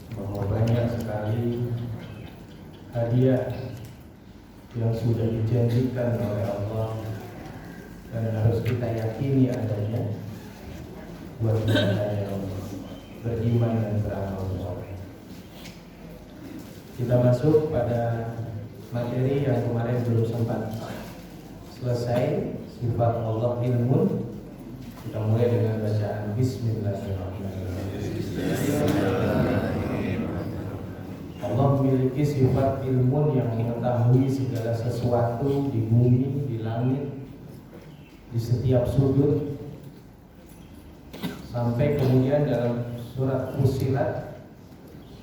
bahwa banyak sekali hadiah yang sudah dijanjikan oleh Allah dan harus kita yakini adanya buat kita yang beriman dan beramal soleh. Kita masuk pada materi yang kemarin belum sempat selesai, sifat Allah ilmun. Kita mulai dengan bacaan Bismillahirrahmanirrahim. Allah memiliki sifat ilmun yang mengetahui segala sesuatu di bumi, di langit, di setiap sudut. Sampai kemudian dalam surat Fussilat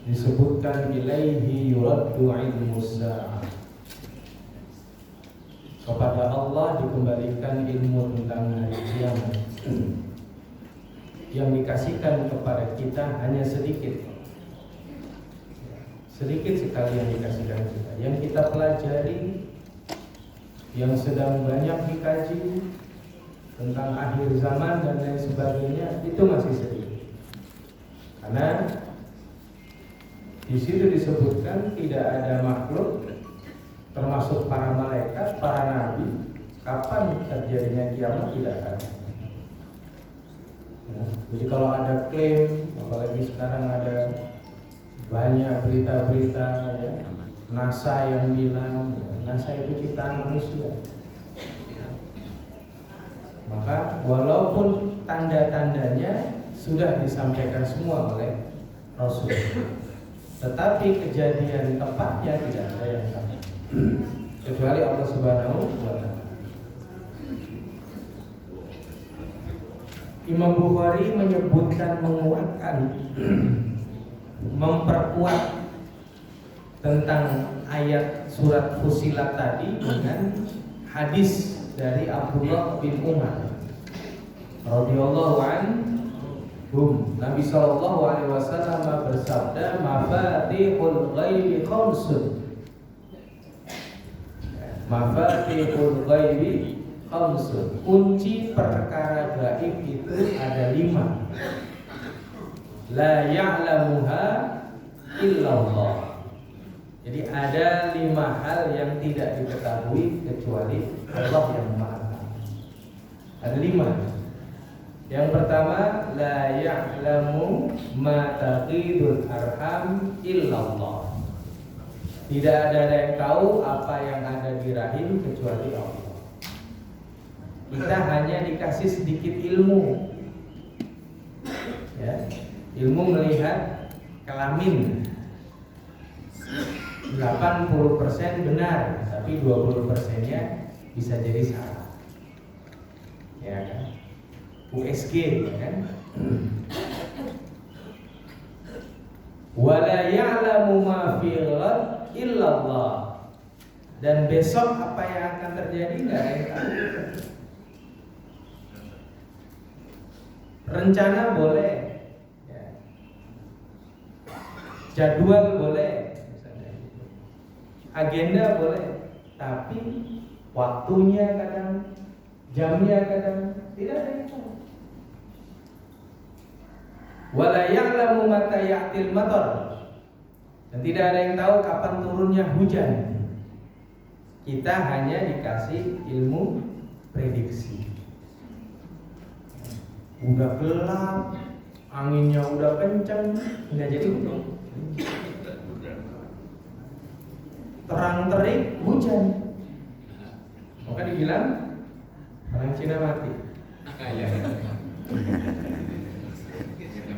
disebutkan ilaihi yuraddu ilmus sa'ah. Kepada Allah dikembalikan ilmu tentang hari kiamat. Yang dikasihkan kepada kita hanya sedikit sekali yang dikasihkan kita. Yang kita pelajari, yang sedang banyak dikaji tentang akhir zaman dan lain sebagainya, itu masih sedikit. Karena di situ disebutkan tidak ada makhluk termasuk para malaikat, para nabi, kapan terjadinya kiamat tidak ada. Ya, jadi kalau ada klaim, apalagi sekarang ada banyak berita-berita ya, NASA yang bilang NASA itu ciptaan manusia. Maka walaupun tanda-tandanya sudah disampaikan semua oleh Rasul, tetapi kejadian tepatnya tidak ada yang tahu kecuali Allah Subhanahu wa Ta'ala. Imam Bukhari menyebutkan, menguatkan, memperkuat tentang ayat surat Fussilat tadi dengan hadis dari Abdullah bin Umar radhiyallahu anhum. Nabi sallallahu alaihi wasallam bersabda, "Mafatihul ghaibi khamsun." Mafatihul ghaibi khamsun. Kunci perkara gaib itu ada 5. La ya'lamuha illallah. Jadi ada 5 hal yang tidak diketahui kecuali Allah yang Maha Tahu. Ada 5. Yang pertama, la ya'lamu ma taqidul arham illallah. Tidak ada yang tahu apa yang ada di rahim kecuali Allah. Kita hanya dikasih sedikit ilmu, ya, ilmu melihat kelamin. 80% benar, tapi 20%-nya bisa jadi salah. Ya kan? USG, ya kan? Wala ya'lamu ma fil ghad illallah. Dan besok apa yang akan terjadi enggak ada yang tahu. Rencana boleh, ya. Jadwal boleh, agenda boleh, tapi waktunya kadang, jamnya kadang tidak ada yang tahu. Wala ya'lamu mata ya'til matar. Dan tidak ada yang tahu kapan turunnya hujan. Kita hanya dikasih ilmu prediksi. Udah gelap, anginnya udah kencang, nggak jadi hujan. Terang terik, hujan. Maka dibilang orang Cina mati.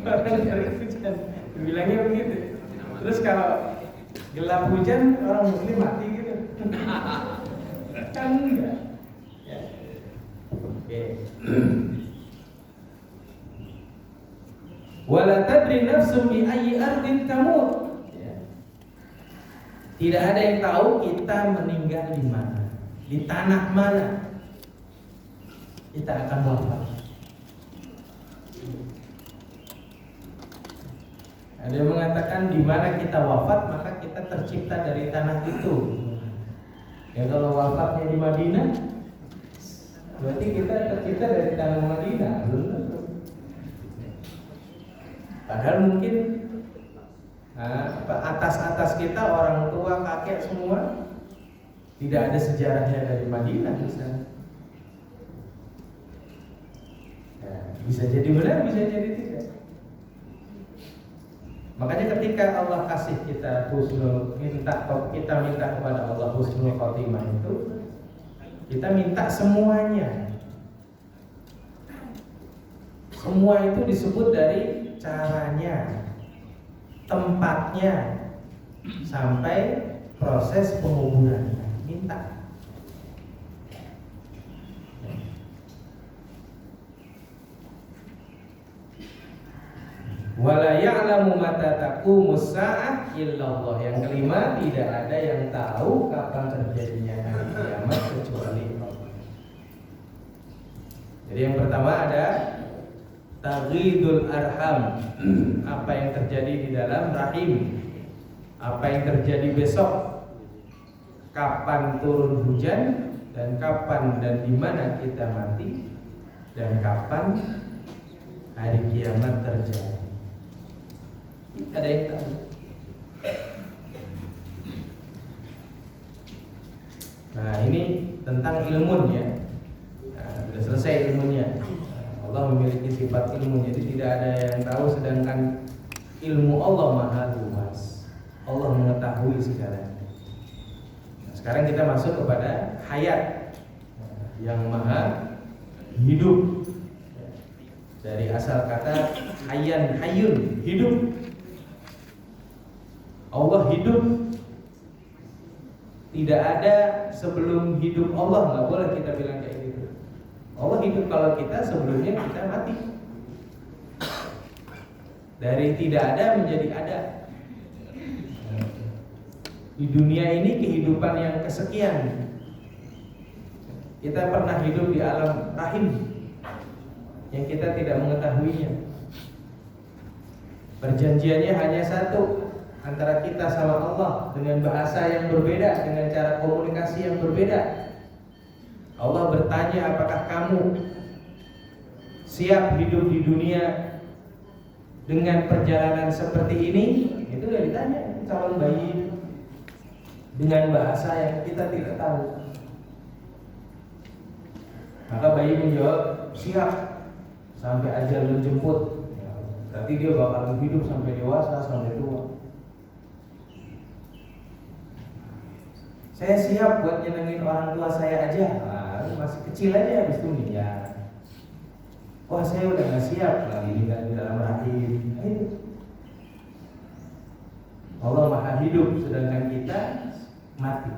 Orang terik hujan, dibilangnya begitu. Terus kalau gelap hujan, orang Muslim mati gitu. Kan enggak. Ya. Oke. Wala tadri nafsun bi ayyi ardin tamut. Tidak ada yang tahu kita meninggal di mana, di tanah mana kita akan wafat. Ada yang mengatakan di mana kita wafat maka kita tercipta dari tanah itu. Ya kalau wafatnya di Madinah, berarti kita tercipta dari tanah Madinah, belum tentu. Padahal mungkin atas kita orang tua, kakek semua tidak ada sejarahnya dari Madinah misalnya. Ya, bisa jadi benar, bisa jadi tidak. Makanya ketika Allah kasih kita kita minta kepada Allah husnul khotimah itu, kita minta semuanya. Semua itu disebut dari caranya, tempatnya, sampai proses penguburannya. Minta. Wala ya'lamu mata taqumus sa'ah illallah. Yang kelima, tidak ada yang tahu kapan terjadinya hari kiamat kecuali Allah. Jadi yang pertama ada taghidul arham, apa yang terjadi di dalam rahim, apa yang terjadi besok, kapan turun hujan, dan kapan dan di mana kita mati, dan kapan hari kiamat terjadi. Ada yang tahu? Nah, ini tentang ilmunya. Nah, sudah selesai ilmunya. Allah memiliki sifat ilmu, jadi tidak ada yang tahu, sedangkan ilmu Allah maha luas. Allah mengetahui segalanya. Nah, sekarang kita masuk kepada hayat, yang maha hidup. Dari asal kata hayyan, hayyun, hidup. Allah hidup. Tidak ada sebelum hidup Allah, nggak boleh kita bilang kayak gitu. Allah hidup kalau kita sebelumnya kita mati. Dari tidak ada menjadi ada. Di dunia ini kehidupan yang kesekian. Kita pernah hidup di alam rahim yang kita tidak mengetahuinya. Perjanjiannya hanya satu, antara kita sama Allah, dengan bahasa yang berbeda, dengan cara komunikasi yang berbeda. Allah bertanya, apakah kamu siap hidup di dunia dengan perjalanan seperti ini? Itu udah ditanya calon bayi dengan bahasa yang kita tidak tahu. Maka bayi menjawab, siap sampai ajal menjemput. Berarti dia bakal hidup sampai dewasa, sampai tua. Saya siap buat nyenengin orang tua saya aja. Masih kecil aja habis itu ya. Wah, saya udah gak siap lagi tinggal di dalam rahim. Allah maha hidup, sedangkan kita mati.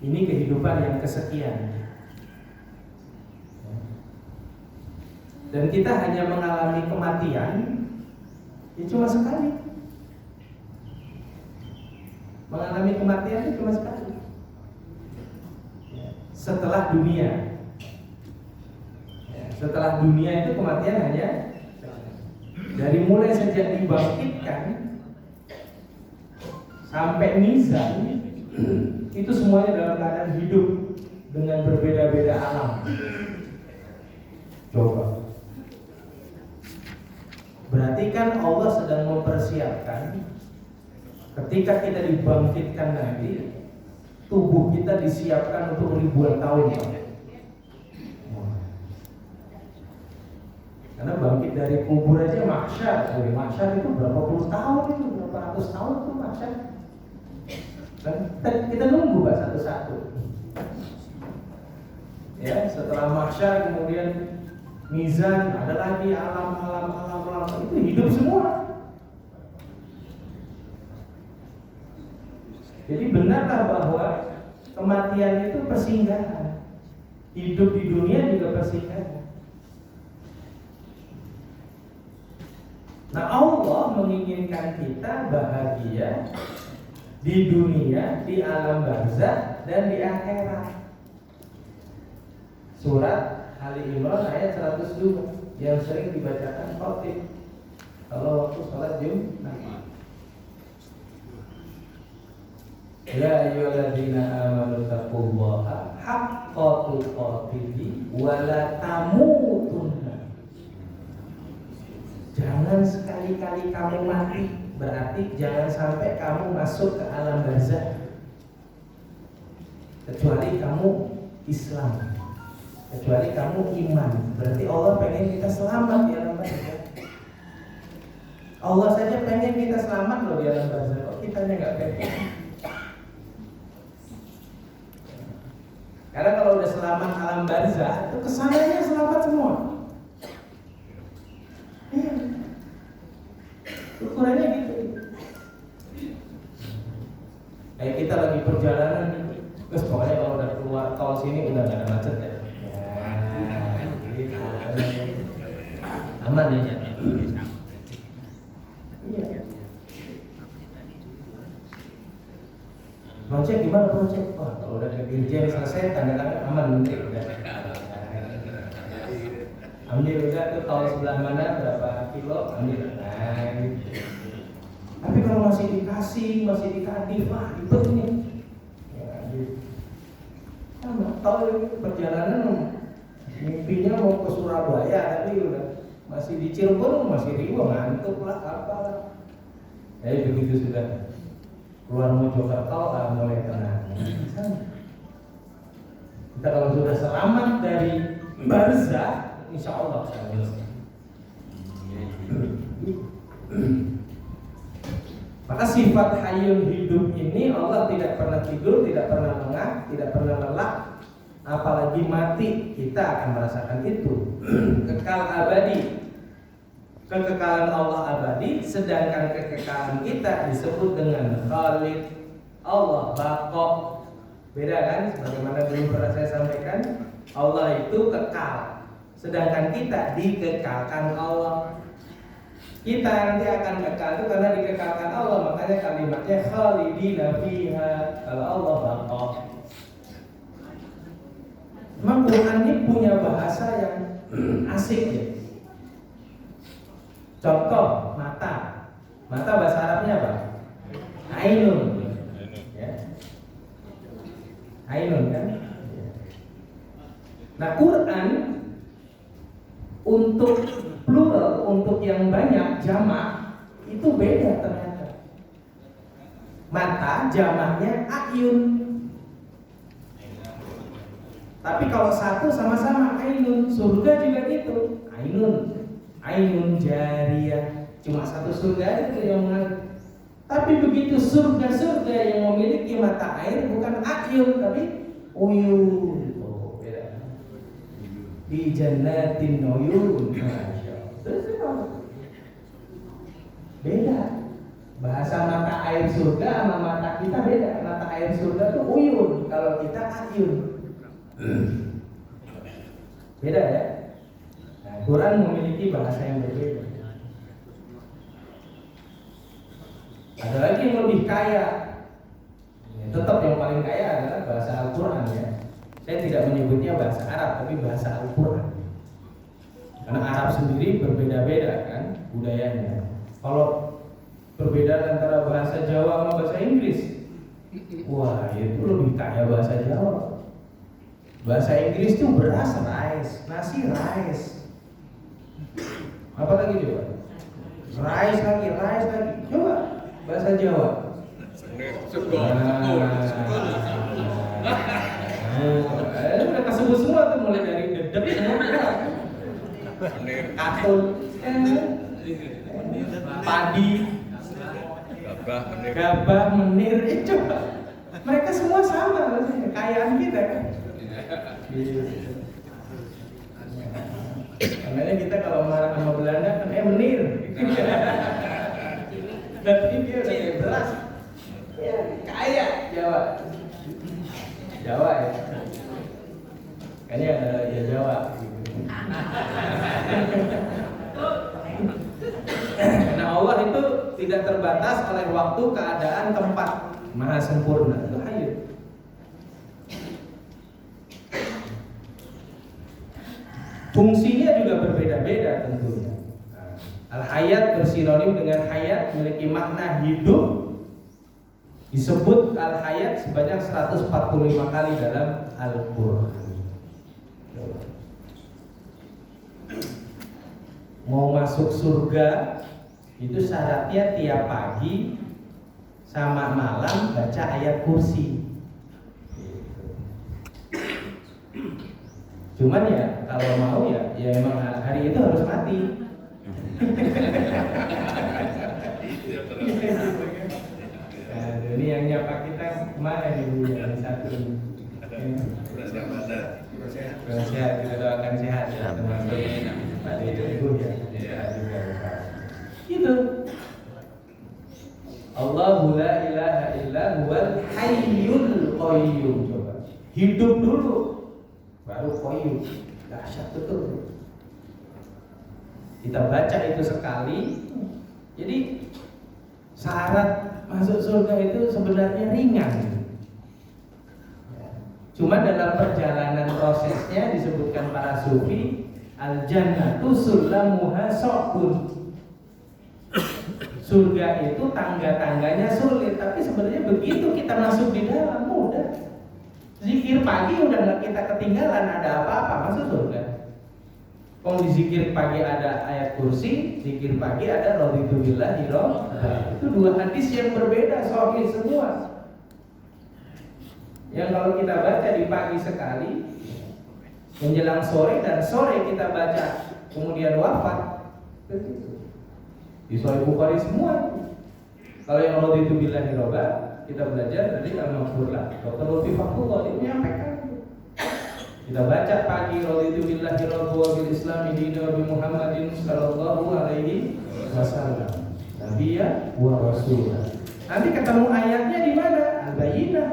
Ini kehidupan yang kesekian. Dan kita hanya mengalami kematian ya cuma sekali. Mengalami kematian itu cuma sekali. Setelah dunia. Setelah dunia itu kematian hanya dari mulai sejak dibangkitkan sampai mizan, itu semuanya dalam keadaan hidup dengan berbeda-beda alam. Coba. Berarti kan Allah sedang mempersiapkan ketika kita dibangkitkan nanti, tubuh kita disiapkan untuk ribuan tahun. Karena bangkit dari kubur aja mahsyar. Dari mahsyar itu berapa puluh tahun, itu berapa ratus tahun itu mahsyar. Dan kita nunggu Pak satu-satu. Ya, setelah mahsyar kemudian mizan, ada lagi alam itu hidup semua. Jadi benarlah bahwa kematian itu persinggahan. Hidup di dunia juga persinggahan. Nah, Allah menginginkan kita bahagia di dunia, di alam barzakh dan di akhirat. Surat Ali Imran ayat 102 yang sering dibacakan khatib kalau waktu sholat Jumat. Ya ayyuhalladzina amanu taqullaha haqqa tuqatih wa la tamutunna. Jangan sekali-kali kamu mati berarti jangan sampai kamu masuk ke alam barzakh kecuali kamu Islam, kecuali kamu iman. Berarti Allah pengen kita selamat di alam barzakh. Allah saja pengen kita selamat loh di alam barzakh. Kok kitanya nggak pengen? Karena kalau udah selamat alam barzakh, itu kesananya selamat semua. Iya. Ukurannya gitu. Kayak kita lagi perjalanan, terus pokoknya kalau udah keluar tol sini udah nggak ada macet ya. Aman ya. Iya. Project gimana project? Wah, kalau udah ke dirjen selesai tanda tangan aman menteri udah. Ambil udah tuh tol sebelah mana berapa kilo ambil. Nah, gitu. Tapi kalau masih dikasih, masih dikasih, wah ribet nih. Ya, gitu. Nah, tol perjalanan mimpinya mau ke Surabaya tapi udah masih di Cirebon masih riwa ngantuk lah apalah. Jadi begitu sudah keluar Mojokerto mulai tenang. Kita kalau sudah selamat dari barzakh, insya Allah maka sifat hayyul hidup ini Allah tidak pernah tidur, tidak pernah lengah, tidak pernah lelah, apalagi mati kita akan merasakan itu. Kekal abadi, kekekalan Allah abadi, sedangkan kekekalan kita disebut dengan khalid. Allah baqo. Beda kan? Sebagaimana dulu pernah saya sampaikan, Allah itu kekal, sedangkan kita dikekalkan Allah. Kita nanti akan kekal itu karena dikekalkan Allah, makanya kalimatnya khalidina fiha. Kalau Allah baqo. Memang Quran ini punya bahasa yang asik ya. Contoh mata. Mata bahasa Arabnya apa? Ainun. Ya. Ainun kan? Nah, Quran untuk plural, untuk yang banyak jamak itu beda ternyata. Mata jamaknya ayun. Tapi kalau satu sama-sama ainun, surga juga gitu. Ainun jariyah, cuma satu surga itu yang mengalir. Tapi begitu surga-surga yang memiliki mata air bukan ayun tapi uyun. Oh, beda. Di jannatin uyun. Beda. Bahasa mata air surga sama mata kita beda. Mata air surga itu uyun, kalau kita ayun. Beda ya. Nah, Quran memiliki bahasa yang berbeda. Ada lagi yang lebih kaya. Tetap yang paling kaya adalah bahasa Al-Quran ya. Saya tidak menyebutnya bahasa Arab, tapi bahasa Al-Quran. Karena Arab sendiri berbeda-beda kan budayanya. Kalau perbedaan antara bahasa Jawa sama bahasa Inggris, wah itu lebih kaya bahasa Jawa. Bahasa Inggris itu beras rice, nasi rice. Apa lagi coba? Rice lagi. Coba bahasa Jawa. Udah kesebut semua tuh, mulai dari dedek semua. Katul, padi, gabah, menir, coba. Mereka semua sama maksudnya, kekayaan kita kan. Makanya kita kalau marah sama Belanda kan menir. Tapi dia udah kayak beras. Ya, kaya Jawa ya. Kayaknya ada ya Jawa. Karena Allah itu tidak terbatas oleh waktu, keadaan, tempat, maha sempurna. Itu hayat. Fungsinya juga berbeda-beda tentunya. Al-hayat bersinonim dengan hayat, memiliki makna hidup. Disebut al-hayat sebanyak 145 kali dalam Al-Quran. Mau masuk surga Itu syaratnya tiap pagi sama malam baca ayat kursi. Cuman ya kalau mau ya emang hari itu harus mati. Nah, ini yang nyapa kita kemana nih Bu yang satu? Sehat, kita doakan sehat ya teman-teman. Pak Ibu ya, sehat juga. Itu. Allahu la ilaha illa huwal hayyul qayyum. Coba hidup dulu baru qayyum. Dahsyat betul. Kita baca itu sekali. Jadi syarat masuk surga itu sebenarnya ringan. Cuma dalam perjalanan prosesnya disebutkan para sufi, al-jannatu sulamuha sa'bun. Surga itu tangga-tangganya sulit, tapi sebenarnya begitu kita masuk di dalam mudah. Zikir pagi udah nggak kita ketinggalan, ada apa-apa masuk surga. Kalau di zikir pagi ada ayat kursi, zikir pagi ada raditu billahi rabban. Itu dua hadis yang berbeda, sahih semua. Yang kalau kita baca di pagi sekali, menjelang sore dan sore kita baca, kemudian wafat, begitu. Di Sahih Bukhari semua. Kalau yang raditu billahi rabban, kita belajar dari Al-Maghfurlah. Dr. Lutfi Fakullah dia menyampaikan. Kita baca pagi raditu billahi rabban wa bil islami dinan wa bi Muhammadin sallallahu alaihi wasallam nabiyya wa rasulah. Nanti ketemu ayatnya di mana? Al-Bayyinah.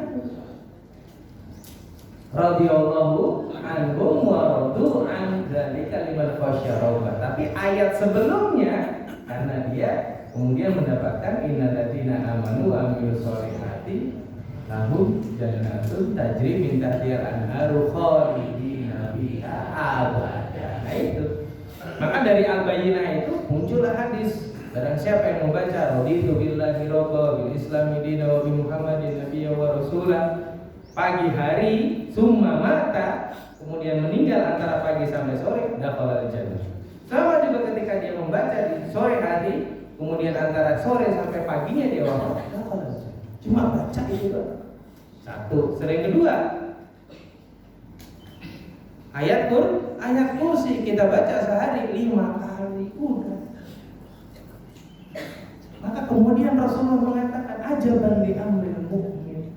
Radhiyallahu anhum wa radu an dzalika liman khasyya rabbah. Tapi ayat sebelumnya karena dia kemudian mendapatkan innal ladzina amanu wa amilus sholihati lahum jannatun tajri min tahtiha al-anharu khalidina fiha abada. Nah itu. Maka dari Al-Bayyinah itu muncullah hadis. Barang siapa yang membaca raditu billahi rabban bil islami dinan wa bi Muhammadin nabiyyan wa rasulah pagi hari summa mata kemudian meninggal antara pagi sampai sore dakhala al-jannah. Sama juga ketika dia membaca di sore hari kemudian antara sore sampai paginya dia wafat dakhala al-jannah. Cuma baca itu doang. Satu. Sering kedua ayat kursi kita baca sehari 5 kali udah. Maka kemudian Rasulullah mengatakan ajaban li amril mu'min.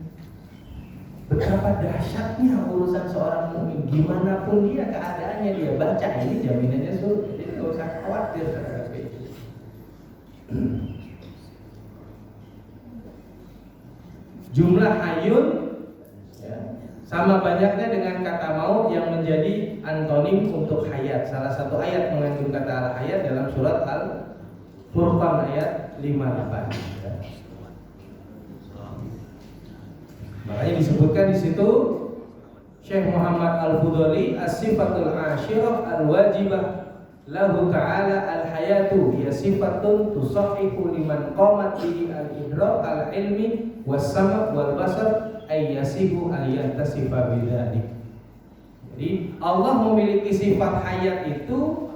Betapa dahsyatnya urusan seorang mukmin, gimana pun dia keadaannya dia baca ini jaminannya surga. Jadi nggak usah khawatir terhadap itu. Jumlah hayun ya, sama banyaknya dengan kata maut yang menjadi antonim untuk hayat. Salah satu ayat mengandung kata al-hayat dalam surat Al-Furqan ayat 58. Ya. Makanya disebutkan di situ Syekh Muhammad Al-Fudhali as-sifatul asyirah al-wajibah lahu ta'ala al-hayatu hiya sifatun tusahhihu liman qamat bihi al-idrak al-ilmi was-sam' wal-basar ay yasibu al-yantasifa bidzalik. Jadi Allah memiliki sifat hayat itu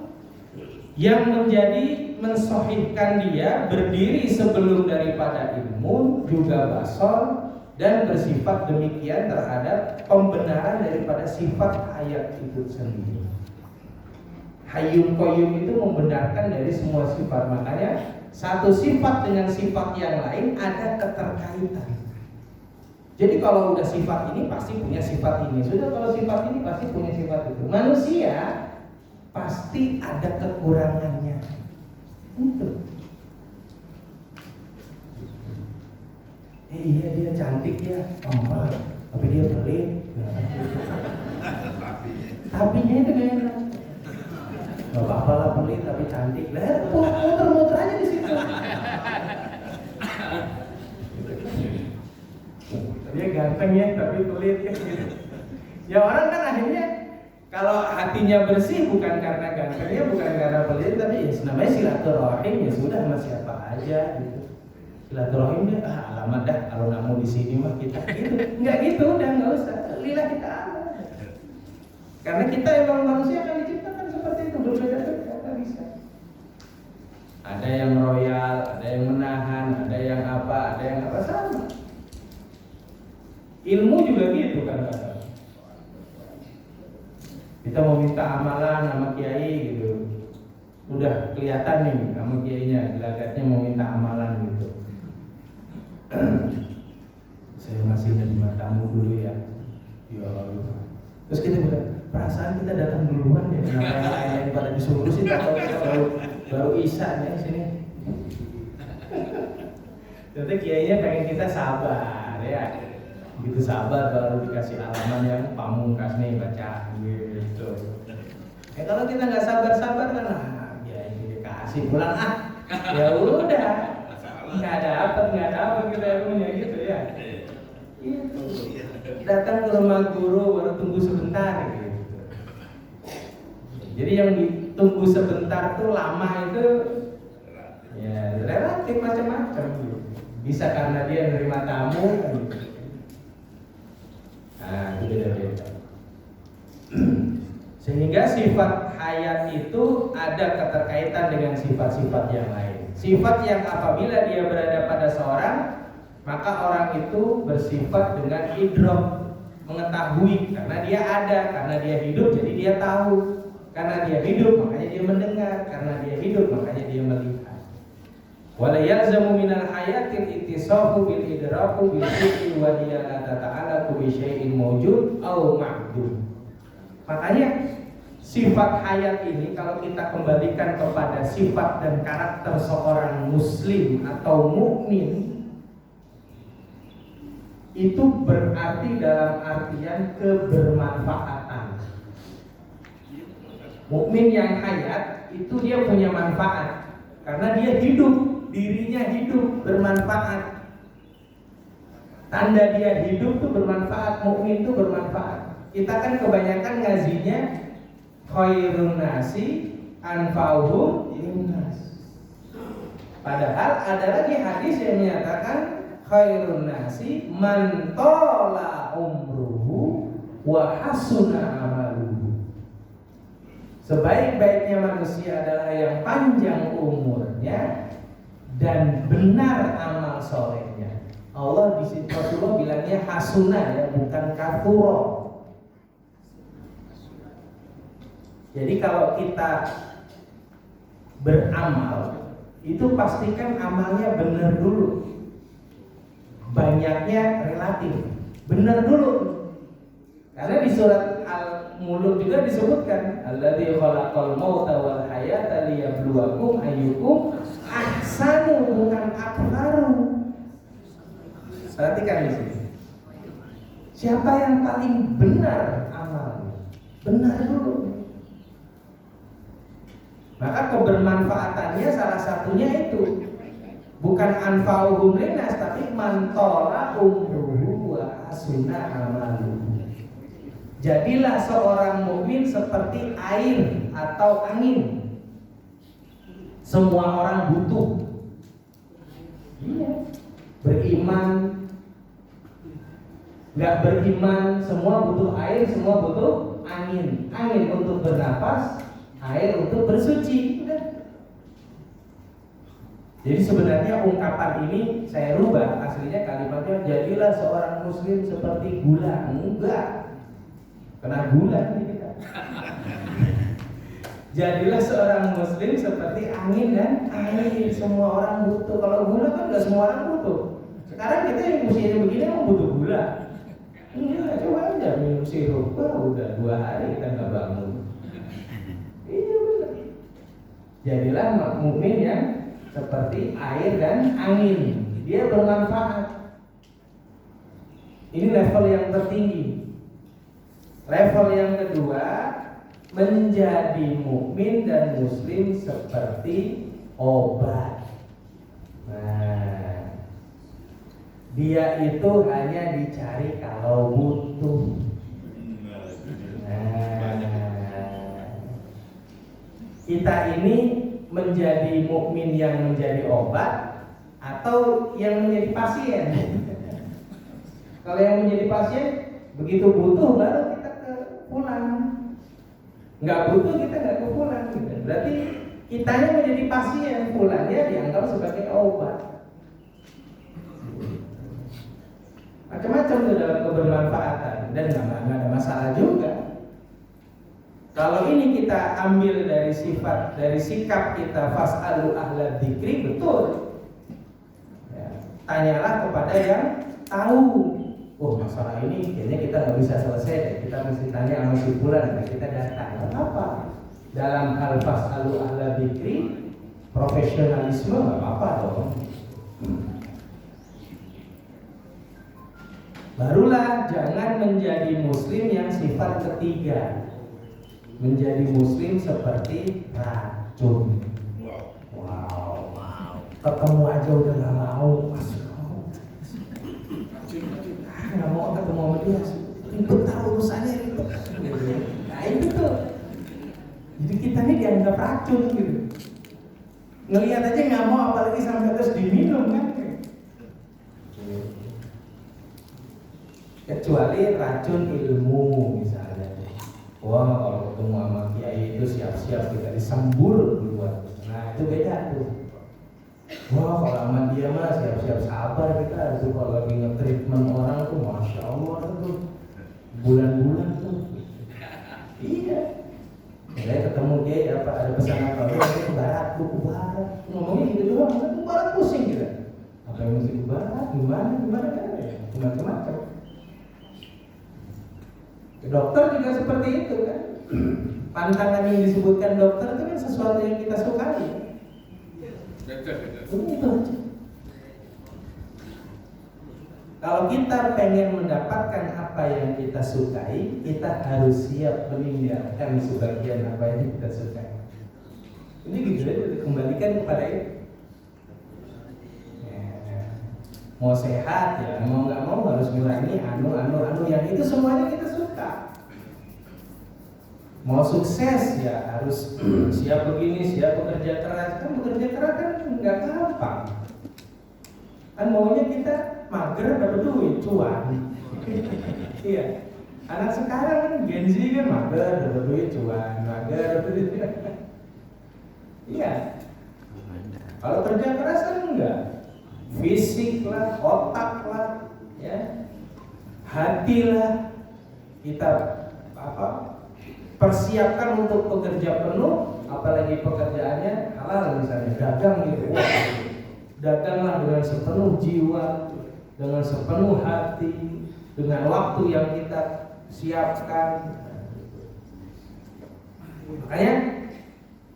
yang menjadi mensahihkan dia berdiri sebelum daripada ilmu juga basar dan bersifat demikian terhadap pembenaran daripada sifat hayat itu sendiri. Hayyun qayyum itu membenarkan dari semua sifat. Makanya satu sifat dengan sifat yang lain ada keterkaitan. Jadi kalau udah sifat ini pasti punya sifat ini. Sudah kalau sifat ini pasti punya sifat itu. Manusia pasti ada kekurangannya. Itu. Iya dia cantik ya, tapi dia pelit. Tapinya itu gak enak. Gak apa-apa lah pelit tapi cantik. Lah muter-muter aja di situ. Dia ganteng ya tapi pelit ya gitu. Ya orang kan akhirnya kalau hatinya bersih bukan karena gantengnya, bukan karena pelit, tapi ya namanya silaturahim ya sudah sama siapa aja gitu. Silaturahimnya alamat dah kalau nak mau di sini mah kita gitu. Enggak gitu, udah enggak usah. Lillah kita aman. Karena kita emang manusia yang diciptakan seperti itu, berbeda-beda, enggak bisa. Ada yang royal, ada yang menahan, ada yang apa sama. Ilmu juga gitu kan kadang. Kita mau minta amalan sama kiai gitu, udah kelihatan nih sama kiainya, gelagatnya mau minta amalan gitu. Saya masih nerima tamu dulu ya. Ya Allah. Terus kita bilang, perasaan kita datang duluan ya, kenapa yang lain pada disuruh sih, atau kita baru isya nih sini. Jadi kiainya pengen kita sabar ya, gitu sabar baru dikasih alaman yang pamungkas nih baca gitu. Kalau kita nggak sabar kan, ya ini dikasih pulang ya udah, nggak dapat kita punya gitu ya. Itu datang ke rumah guru baru tunggu sebentar gitu. Jadi yang ditunggu sebentar tuh lama itu ya relatif macam-macam gitu. Bisa karena dia menerima tamu gitu. Nah itu beda-beda. Sehingga sifat hayat itu ada keterkaitan dengan sifat-sifat yang lain. Sifat yang apabila dia berada pada seorang, maka orang itu bersifat dengan idrok, mengetahui, karena dia ada, karena dia hidup jadi dia tahu, karena dia hidup makanya dia mendengar, karena dia hidup makanya dia melihat. Wala yalzamu minal hayatil ittisafu bil idraku bil fi'li wa diyanata ta'ala bi syai'in mawjud au ma'dum. Makanya sifat hayat ini kalau kita kembalikan kepada sifat dan karakter seorang muslim atau mukmin, itu berarti dalam artian kebermanfaatan. Mukmin yang hayat itu dia punya manfaat karena dia hidup, dirinya hidup, bermanfaat. Tanda dia hidup itu bermanfaat, mukmin itu bermanfaat. Kita kan kebanyakan ngajinya khairun nasi anfa'uhum linnas. Padahal ada lagi hadis yang menyatakan khairun nasi man tola umruhu wa hasuna amaluhu. Sebaik-baiknya manusia adalah yang panjang umurnya dan benar amal solehnya. Allah di situ Rasulullah bilangnya hasuna ya, bukan kafuro. Jadi kalau kita beramal itu pastikan amalnya benar dulu. Banyaknya relatif, benar dulu. Karena di surat Al-Mulk juga disebutkan alladzi khalaqal mauta wal hayata liyabluwakum ayyukum ahsanu, bukan aktsaru. Perhatikan di sini. Siapa yang paling benar amalnya? Benar dulu. Maka kebermanfaatannya salah satunya itu bukan anfa'uhum linnas, tapi mantola umruhu wa hasuna amaluhu. Jadilah seorang mukmin seperti air atau angin. Semua orang butuh. Iya. Beriman, nggak beriman, semua butuh air, semua butuh angin. Angin untuk bernapas, air untuk bersuci. Jadi sebenarnya ungkapan ini saya rubah, aslinya kalimatnya jadilah seorang muslim seperti gula. Enggak, kena gula nih kita. Jadilah seorang muslim seperti angin dan air, semua orang butuh. Kalau gula kan nggak semua orang butuh. Sekarang kita yang usianya begini mau butuh gula. Iya, coba aja minum sirup, udah 2 hari kita nggak bangun. Iya benar. Jadilah mukmin yang seperti air dan angin, dia bermanfaat. Ini level yang tertinggi. Level yang kedua, menjadi mukmin dan muslim seperti obat. Nah, dia itu hanya dicari kalau butuh. Nah, kita ini menjadi mukmin yang menjadi obat atau yang menjadi pasien. Kalau yang menjadi pasien begitu butuh baru kita ke pulang. Nggak butuh kita nggak ke pulang. Berarti Kitanya menjadi pasien, pulangnya dianggap sebagai obat. Macam-macam tuh dalam kebermanfaatan, dan nggak ada masalah juga. Kalau ini kita ambil dari sifat, dari sikap kita, fas'alu ahla dzikri, betul. Ya, tanyalah kepada yang tahu. Oh, masalah ini kayaknya kita nggak bisa selesai, kita mesti tanya sama si fulan, kita datang. Apa? Dalam hal fas'alu ahla dzikri, profesionalisme nggak apa-apa dong. Barulah jangan menjadi muslim yang sifat ketiga, menjadi muslim seperti racun. Wow. Ketemu aja udah nggak mau, nggak mau ketemu sama dia, ribet tahu urusannya ribet. Nah itu tuh, jadi kita ini dianggap racun gitu. Ngelihat aja nggak mau, apalagi sampai terus diminum kan. Kecuali racun ilmu misalnya. Wah, kalau ketemu sama kiai itu siap-siap kita disembur duluan. Nah itu beda tuh. Wah, kalau sama dia mah siap-siap sabar kita. Itu kalau lagi nge-treatment orang tuh, masya Allah tuh bulan-bulan tuh. Iya. Saya ketemu kiai ada pesan apa? Nanti ke barat, ke barat. Ngomongnya gitu doang, ke barat pusing kita. Apa yang mesti ke barat? Gimana kan? Macam-macam. Dokter juga seperti itu kan. Pantangan yang disebutkan dokter itu kan sesuatu yang kita sukai. Itu aja. Kalau kita pengen mendapatkan apa yang kita sukai, kita harus siap meninggalkan sebagian apa yang kita sukai. Ini gitu aja, kembalikan kepada itu. Mau sehat ya, mau nggak mau harus ngurangi anu yang itu semuanya kita suka. Mau sukses ya harus siap begini, siap bekerja keras. Kan bekerja keras kan nggak gampang. Kan maunya kita mager dapat duit, cuan. Iya. Anak sekarang kan Gen Z kan mager dapat duit, cuan, mager dapat duit. Iya. Kalau kerja keras kan enggak. Fisik lah, otak lah, ya, hati lah, kita persiapkan untuk bekerja penuh, apalagi pekerjaannya halal misalnya dagang gitu, daganglah dengan sepenuh jiwa, dengan sepenuh hati, dengan waktu yang kita siapkan. Makanya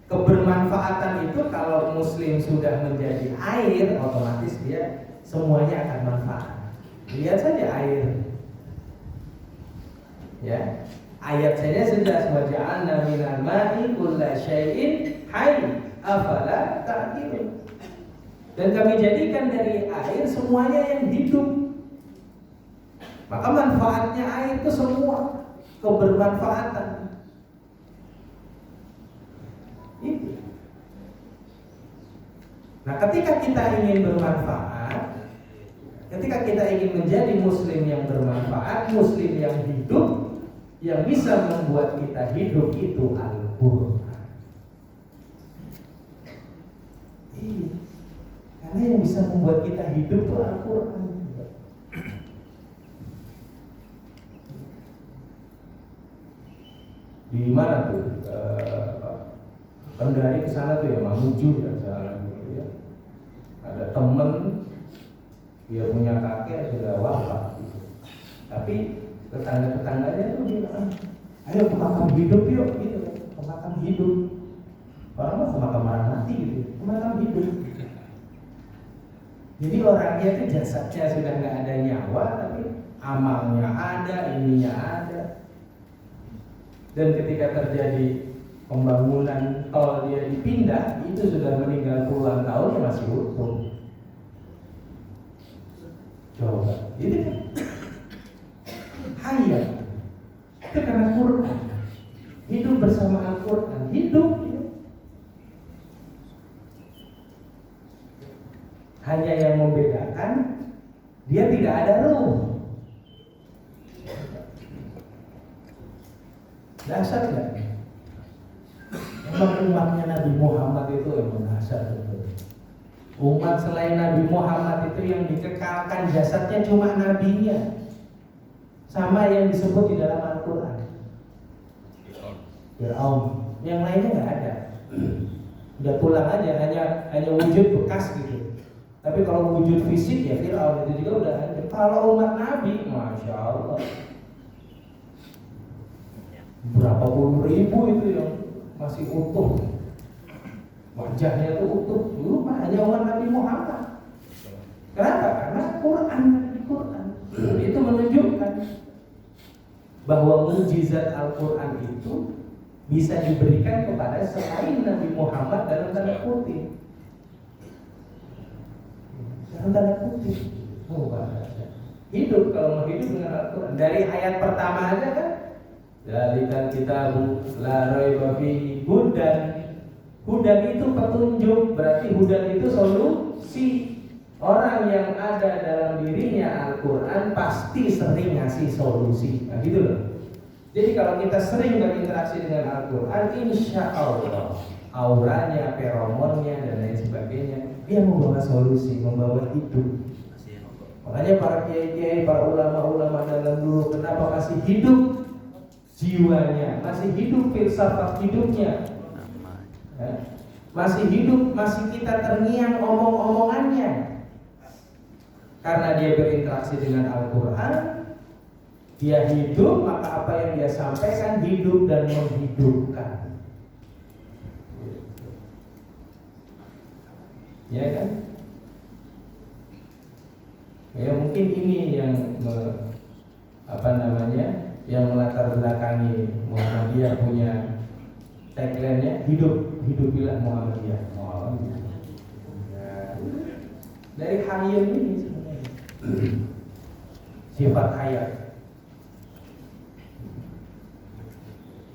kebermanfaatan itu kalau muslim sudah menjadi air, otomatis dia semuanya akan manfaat. Lihat saja air. Ya. Ayat saja sudah waja'alna minal ma'i kulla syai'in hayy afala ta'qilun. Dan kami jadikan dari air semuanya yang hidup. Maka manfaatnya air itu semua kebermanfaatan. Itu. Nah, ketika kita ingin bermanfaat, ketika kita ingin menjadi muslim yang bermanfaat, muslim yang hidup, yang bisa membuat kita hidup itu Al-Quran. Karena yang bisa membuat kita hidup itu Al-Quran. Di mana tuh? Pendari ke sana tuh ya Mamuju ya, gitu ya. Ada temen dia punya kakek sudah wafat gitu. Tapi tetangga-tetangganya tuh bilang, ayo ke makam hidup yuk gitu, ke makam hidup. Orang mah ke makam mati gitu, ke makam hidup. Jadi orangnya itu jasadnya sudah nggak ada nyawa, tapi amalnya ada, ininya ada. Dan ketika terjadi pembangunan tol dia dipindah, itu sudah meninggal puluhan tahun ya masih utuh. Coba, ini kan hayat. Itu karena Quran. Hidup bersama Al-Quran, hidup. Hanya yang membedakan dia tidak ada ruh. Dasar enggak? umatnya Nabi Muhammad itu emang dahsyat betul. Umat selain Nabi Muhammad itu yang dikekalkan jasadnya cuma nabinya, sama yang disebut di dalam Al-Quran. Fir'aun, yang lainnya nggak ada. Udah pulang aja, hanya wujud bekas gitu. Tapi kalau wujud fisik ya Fir'aun itu juga udah ada. Kalau umat Nabi, Masya Allah, berapa puluh ribu itu yang masih utuh, wajahnya tuh utuh. Dulu hanya umat Nabi Muhammad. Kenapa? Karena Quran. Itu menunjukkan bahwa mukjizat Al-Quran itu bisa diberikan kepada selain Nabi Muhammad dalam tanda kutip. Dalam tanda kutip. Hidup, kalau mau hidup dengan Al-Quran. Dari ayat pertama aja kan, Dzalikal kitabu la raiba fihi hudan. Hudan itu petunjuk, berarti hudan itu solusi. Orang yang ada dalam dirinya Al-Quran pasti sering ngasih solusi. Nah gitu loh. Jadi kalau kita sering berinteraksi dengan Al-Quran, insya Allah auranya, feromonnya dan lain sebagainya, dia membawa solusi, membawa hidup. Makanya para kiai-kiai, para ulama-ulama dalam dulu, kenapa masih hidup jiwanya, masih hidup filsafat hidupnya, masih hidup, masih kita terngiang omong-omongannya. Karena dia berinteraksi dengan Al-Quran, dia hidup, maka apa yang dia sampaikan hidup dan menghidupkan. Ya kan? Ya mungkin ini yang yang melatar belakangi Muhammadiyah punya tagline-nya hidupilah Muhammadiyah. Dari hayat ini sebenarnya sifat hayat.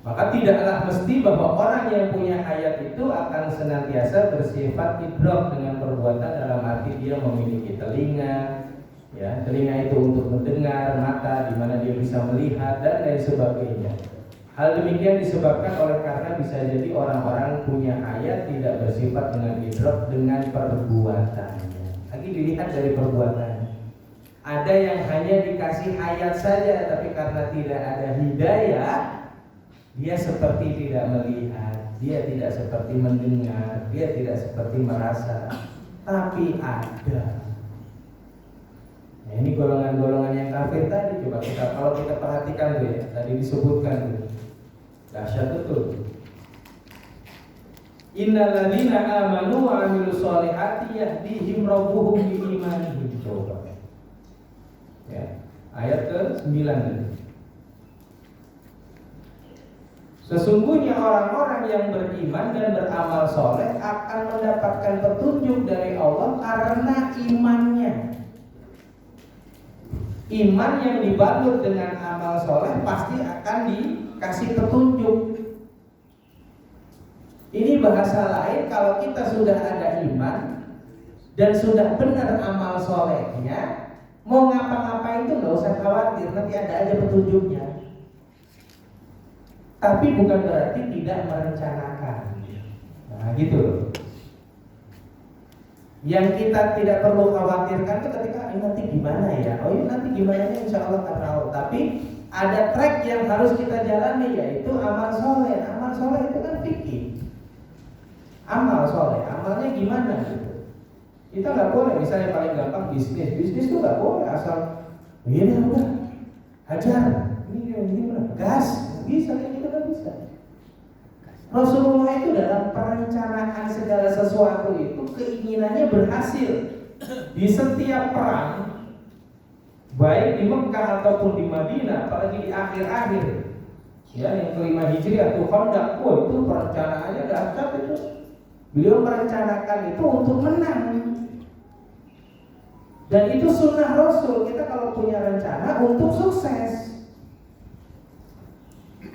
Maka tidaklah mesti bahwa orang yang punya hayat itu akan senantiasa bersifat idrok dengan perbuatan, dalam arti dia memiliki telinga, ya, telinga itu untuk mendengar, mata di mana dia bisa melihat dan lain sebagainya. Hal demikian disebabkan oleh karena bisa jadi orang-orang punya hayat tidak bersifat dengan idrok dengan perbuatannya. Lagi dilihat dari perbuatan. Ada yang hanya dikasih hayat saja, tapi karena tidak ada hidayah, dia seperti tidak melihat, dia tidak seperti mendengar, dia tidak seperti merasa, tapi ada. Nah, ini golongan-golongan yang kafir tadi, coba kalau kita perhatikan tuh ya, tadi disebutkan tuh, dahsyat betul. Innal ladzina amanu wa 'amilus sholihati yahdihim rabbuhum bi imanihim. Coba. Ya, ayat ke-9 ini. Sesungguhnya orang-orang yang beriman dan beramal soleh akan mendapatkan petunjuk dari Allah karena imannya. Iman yang dibalut dengan amal soleh pasti akan dikasih petunjuk. Ini bahasa lain, kalau kita sudah ada iman dan sudah benar amal solehnya, mau ngapa-ngapain itu nggak usah khawatir, nanti ada aja petunjuknya. Tapi bukan berarti tidak merencanakan. Nah gitu loh. Yang kita tidak perlu khawatirkan itu ketika nanti gimana ya. Oh ya nanti gimana insya Allah karena Allah. Tapi ada track yang harus kita jalani, yaitu amal soleh. Amal soleh itu kan fikih. Amal soleh, amalnya gimana gitu. Kita nggak boleh, misalnya paling gampang bisnis itu nggak boleh asal ini udah hajar ini gas. Bisa kayak gitu kan bisa. Rasulullah itu dalam perencanaan segala sesuatu itu keinginannya berhasil. Di setiap perang, baik di Mekah ataupun di Madinah, apalagi di akhir-akhir, ya yang kelima Hijriah itu Khandaq, itu perencanaannya dahsyat itu. Beliau merencanakan itu untuk menang. Dan itu sunnah Rasul. Kita kalau punya rencana untuk sukses.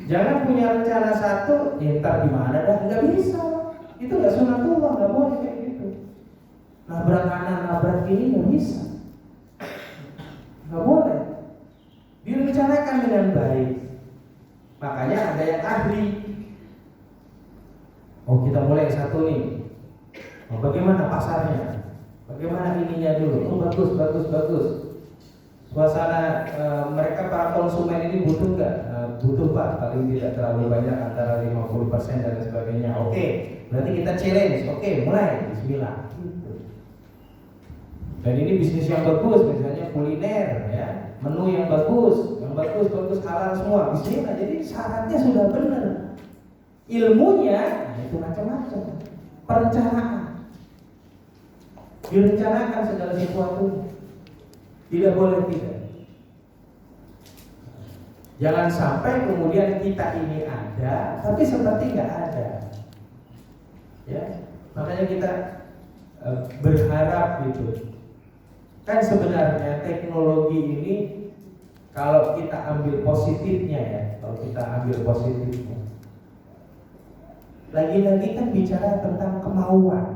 Jangan punya rencana satu, ntar gimana dah, nggak bisa. Itu nggak sunatullah, nggak boleh kayak gitu. Nabrak kanan, nabrak kiri nggak bisa, nggak boleh. Direncanakan dengan baik. Makanya ada yang ahli. Oh kita mulai satu nih. Oh, bagaimana pasarnya? Bagaimana ininya dulu? Oh bagus. Suasana mereka para konsumen ini butuh nggak? Butuh Pak, paling tidak terlalu banyak antara 50% dan sebagainya. Oke, berarti kita challenge. Oke, mulai. Bismillah. Dan ini bisnis yang bagus, misalnya kuliner, ya, menu yang bagus halal semua. Bismillah. Jadi syaratnya sudah benar. Ilmunya itu macam-macam. Perencanaan. Direncanakan segala sesuatu. Tidak boleh tidak. Jangan sampai kemudian kita ini ada, tapi seperti nggak ada. Ya, makanya kita berharap gitu. Kan sebenarnya teknologi ini kalau kita ambil positifnya ya, lagi-lagi kan bicara tentang kemauan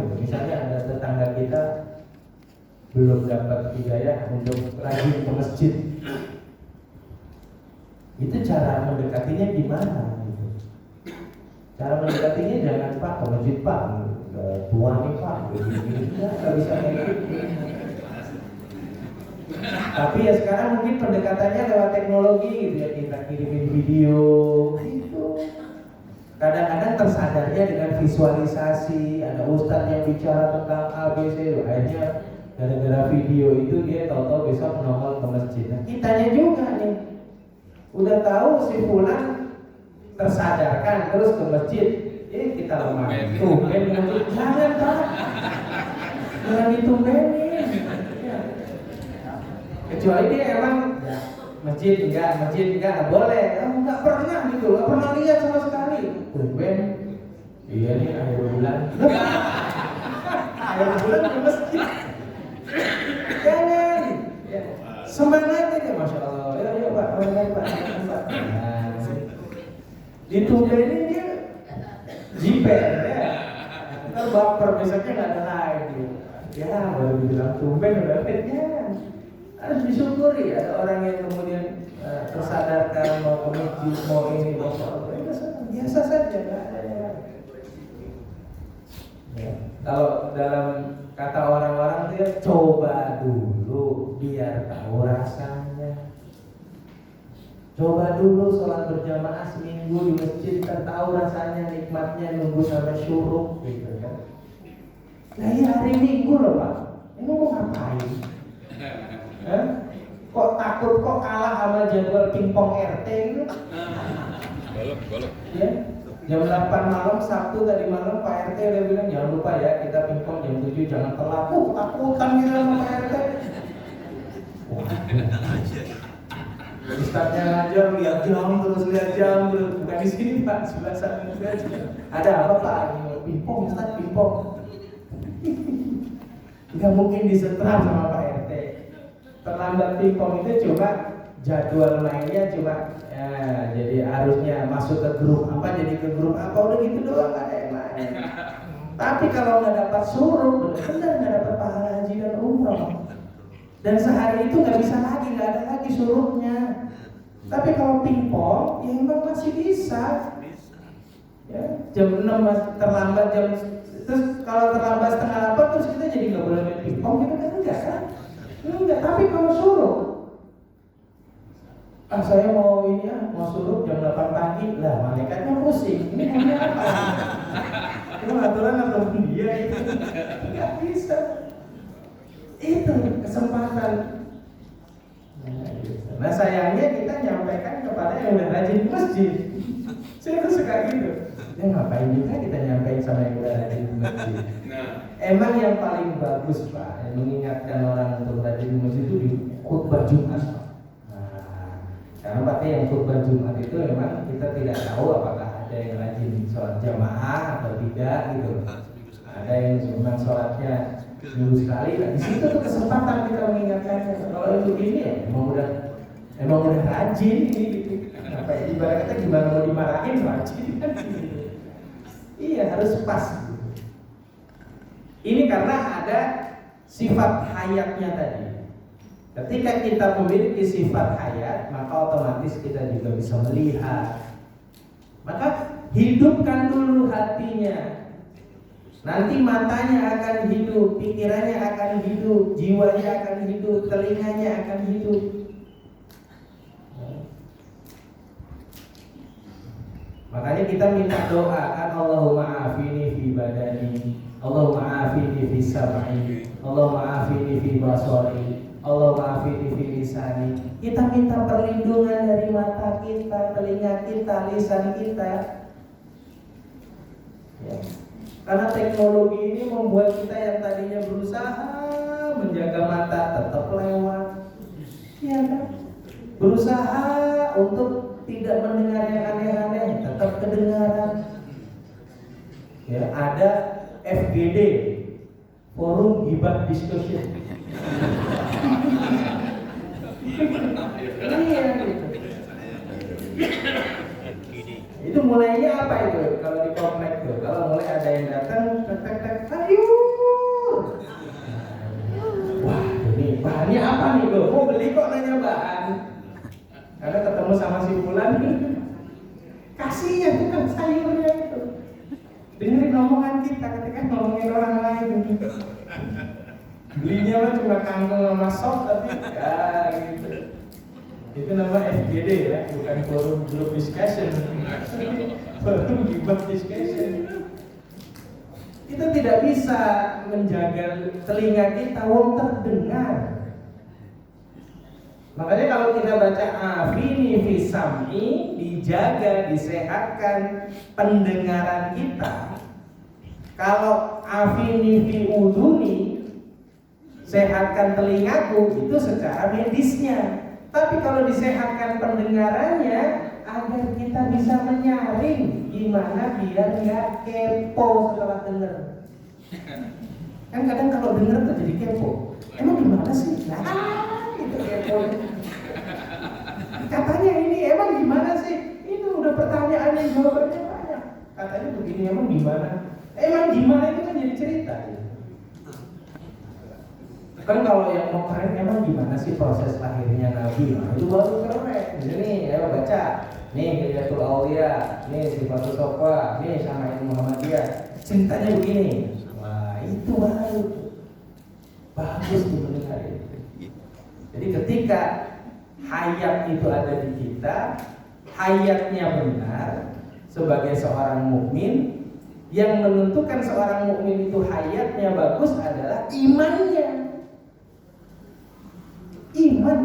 gitu. Misalnya ada tetangga kita belum dapat hidayah untuk rajin ke masjid, itu cara mendekatinya gimana gitu. Cara mendekatinya jangan Pak ke masjid Pak, tua nih Pak, begini nggak bisa kayak gitu. Tapi ya sekarang mungkin pendekatannya lewat teknologi gitu ya, kita kirimin video gitu. Kadang-kadang tersadarnya dengan visualisasi, ada ustadz yang bicara tentang ABC, akhirnya gara-gara video itu dia tahu-tahu besok nongol ke masjid. Nah, kitanya juga nih, udah tahu si fulan tersadarkan terus ke masjid, kita lemah. Tumben masjid, jangan Pak, jangan ditumbenin. Kecuali dia emang masjid enggak boleh, enggak pernah gitu, enggak pernah lihat sama sekali. Tumben, iya nih akhir bulan. Akhir bulan ke masjid. Jangan, ya. Semangat aja, masya Allah. Ya Pak, Pak. Nah, ditumbenin dia jiper ya. Ntar baper besoknya nggak ada lagi. Ya baru dibilang tumben udah ya. Harus disyukuri ada orang yang kemudian tersadarkan mau ke masjid, mau ini, mau biasa saja, nggak ada yang. Ya. Kalau dalam kata orang-orang dia coba dulu biar tahu rasanya. Coba dulu sholat berjamaah seminggu di masjid, kan tahu rasanya, nikmatnya nunggu sampai syuruk gitu kan. Nah ini hari Minggu loh Pak, ini mau ngapain? Kok takut kok kalah sama jadwal pingpong RT gitu? Balok. Ya, jam 8 malam Sabtu tadi malam Pak RT udah bilang jangan lupa ya kita pingpong jam 7 jangan telat. Takutan gitu sama Pak RT. Ustaznya ngajar lihat jam terus bukan di sini Pak, sebelah sana aja. Ada apa Pak? Pingpong Ustaz, pingpong. Nggak mungkin disetrap sama Pak RT. Terlambat pingpong itu cuma jadwal mainnya cuma jadi harusnya masuk ke grup apa jadi ke grup apa udah gitu doang, nggak ada yang lain. Tapi kalau nggak dapat suruh benar nggak dapat pahala haji dan umroh. Dan sehari itu nggak bisa lagi, nggak ada lagi suruhnya. Tapi kalau pingpong ya emang masih bisa. Ya, jam 6 terlambat jam, terus kalau terlambat setengah 8 terus kita jadi nggak boleh main pingpong gitu kan enggak kan? Enggak, tapi kalau suruh saya mau ini ya, mau suruh jam 8 pagi lah, malaikatnya pusing. Ini punya apa? Itu aturan atau dia itu? Nggak bisa. Itu kesempatan. Nah sayangnya kita nyampaikan kepada yang udah rajin di masjid. Saya tuh suka gitu. Ya ngapain juga kita nyampaikan sama yang udah rajin di masjid. Emang yang paling bagus Pak, yang mengingatkan orang untuk rajin di masjid itu di khutbah Jumat Pak. Karena pakai yang khutbah Jumat itu memang kita tidak tahu apakah ada yang rajin sholat jamaah atau tidak gitu. Ada yang memang sholatnya seminggu sekali. Nah, di situ tuh kesempatan kita mengingatkannya. Kalau itu gini ya emang udah rajin ini gitu. Sampai ibaratnya gimana mau dimarahin rajin kan gitu. Iya harus pas. Ini karena ada sifat hayatnya tadi. Ketika kita memiliki sifat hayat, maka otomatis kita juga bisa melihat, Maka hidupkan dulu hatinya. Nanti matanya akan hidup, pikirannya akan hidup, jiwanya akan hidup, telinganya akan hidup. Makanya kita minta doa kan, Allahumma afini fi badani, Allahumma afini fi sam'i, Allahumma afini fi basari, Allahumma afini fi lisani. Kita minta perlindungan dari mata kita, telinga kita, lisan kita. Ya. Karena teknologi ini membuat kita yang tadinya berusaha menjaga mata tetap lewat, ya kan? Berusaha untuk tidak mendengar yang aneh-aneh, tetap kedengaran. Ya, ada FGD, Forum Gibah Discussion. Iya, gitu. Itu mulainya apa itu? Kalau di komplek tuh, kalau mulai ada yang datang, tek, ayo. Wah, ini bahannya apa nih lo? Mau beli kok nanya bahan? Karena ketemu sama si Fulan, kasihnya tukang sayurnya itu. Dengerin omongan kita ketika ngomongin orang lain. Belinya mah cuma kangkung sama sop, tapi ya gitu. Itu nama FGD ya, bukan forum group discussion. Forum gibah discussion. Kita tidak bisa menjaga telinga kita wong terdengar. Makanya kalau kita baca afini fi sam'i, dijaga, disehatkan pendengaran kita. Kalau afini fi udhuni, sehatkan telingaku, itu secara medisnya. Tapi kalau disehatkan pendengarannya, agar kita bisa menyaring gimana biar nggak kepo setelah denger. Kan kadang kalau denger tuh jadi kepo. Emang gimana sih? Nah, itu kepo. Katanya ini emang gimana sih? Itu udah pertanyaannya, jawabannya banyak. Katanya begini, emang gimana? Emang gimana itu kan jadi cerita. Kan kalau yang mau keren, emang gimana sih proses lahirnya Nabi? Nah, itu baru keren. Ini ayo baca. Nih Hilyatul Aulia, nih Sifatul Sofa, nih Syama'il Muhammadiyah. Ceritanya begini. Wah, itu baru bagus tuh mendengar itu. Jadi ketika hayat itu ada di kita, hayatnya benar sebagai seorang mukmin, yang menentukan seorang mukmin itu hayatnya bagus adalah imannya. Iman.